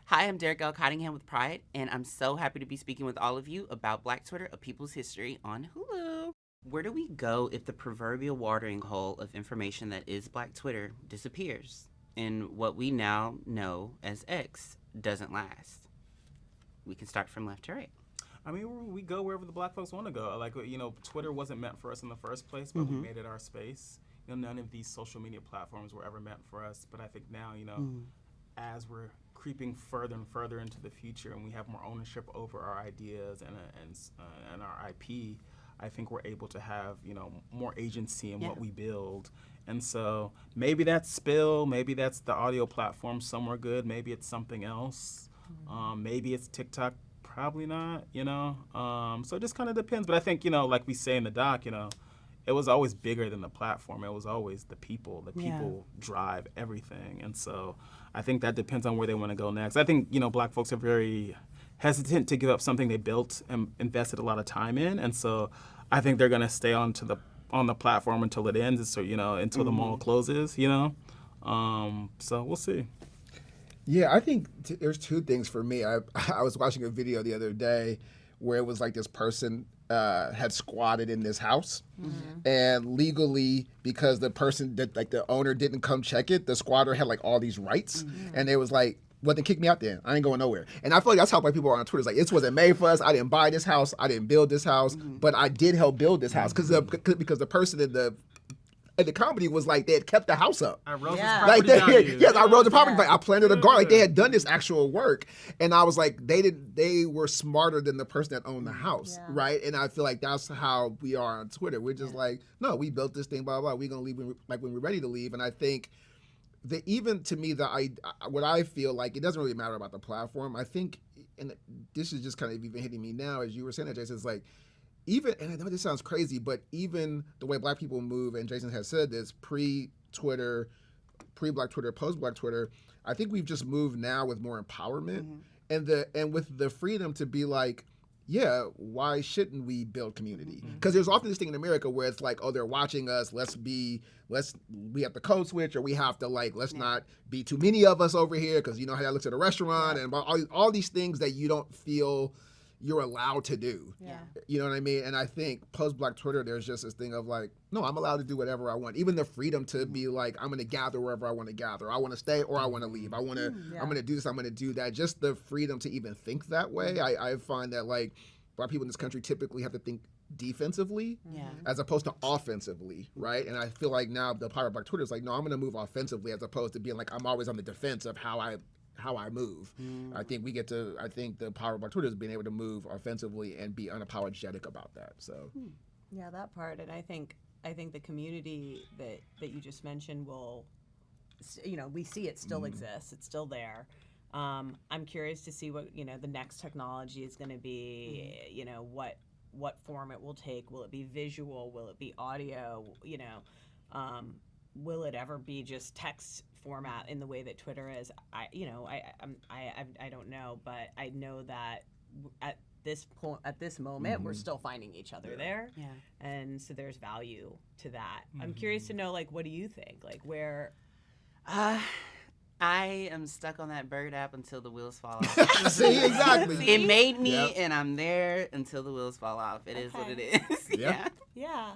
Hi, I'm Derek L. Cottingham with Pride, and I'm so happy to be speaking with all of you about Black Twitter, A People's History on Hulu. Where do we go if the proverbial watering hole of information that is Black Twitter disappears and what we now know as X doesn't last? We can start from left to right. I mean, we go wherever the Black folks want to go. Like, Twitter wasn't meant for us in the first place, but we made it our space. None of these social media platforms were ever meant for us. But I think now, as we're creeping further and further into the future, and we have more ownership over our ideas and our IP. I think we're able to have more agency in what we build, and so maybe that's Spill, maybe that's the audio platform somewhere good, maybe it's something else, maybe it's TikTok, probably not. So it just kind of depends. But I think like we say in the doc, it was always bigger than the platform. It was always the people. The people drive everything. And so I think that depends on where they want to go next. I think, Black folks are very hesitant to give up something they built and invested a lot of time in. And so I think they're going to stay on the platform until it ends, so, until the mall closes, So we'll see. Yeah, I think there's two things for me. I was watching a video the other day where it was like this person had squatted in this house, and legally, because the person that the owner didn't come check it, the squatter had like all these rights, and it was like, well, then kick me out then. I ain't going nowhere. And I feel like that's how Black people are on Twitter. It's like, this wasn't made for us. I didn't buy this house. I didn't build this house, but I did help build this house because the person in the company was like, they had kept the house up. I rose this property value. Yes, I rose the property value. I planted a garden. Like, they had done this actual work. And I was like, they were smarter than the person that owned the house, right? And I feel like that's how we are on Twitter. We're just like, no, we built this thing, blah, blah, blah. We're going to leave when we're ready to leave. And I think even to me, what I feel like, it doesn't really matter about the platform. I think, and this is just kind of even hitting me now, as you were saying that, Jason, it's like, even, and I know this sounds crazy, but even the way Black people move, and Jason has said this, pre-Twitter, pre-Black Twitter, post-Black Twitter, I think we've just moved now with more empowerment and with the freedom to be like, yeah, why shouldn't we build community? Because there's often this thing in America where it's like, oh, they're watching us, we have to code switch, or we have to let's not be too many of us over here, because you know how that looks at a restaurant, and all these things that you don't feel you're allowed to do. Yeah. You know what I mean? And I think post-Black Twitter, there's just this thing of like, no, I'm allowed to do whatever I want. Even the freedom to be like, I'm going to gather wherever I want to gather. I want to stay or I want to leave. I'm going to do this, I'm going to do that. Just the freedom to even think that way. I find that like Black people in this country typically have to think defensively as opposed to offensively, right? And I feel like now the power of Black Twitter is like, no, I'm going to move offensively as opposed to being like, I'm always on the defense of how I move. I think the power of Black Twitter is being able to move offensively and be unapologetic about that. So yeah, that part. And I think the community that you just mentioned will, we see it still exists. It's still there. I'm curious to see what the next technology is going to be. What form it will take. Will it be visual? Will it be audio? Will it ever be just text format in the way that Twitter is? I don't know, but I know that at this point, at this moment, we're still finding each other there, and so there's value to that. I'm curious to know, what do you think? Where? I am stuck on that Bird app until the wheels fall off. See, exactly. It made me, and I'm there until the wheels fall off. It is what it is. Yeah. Yeah.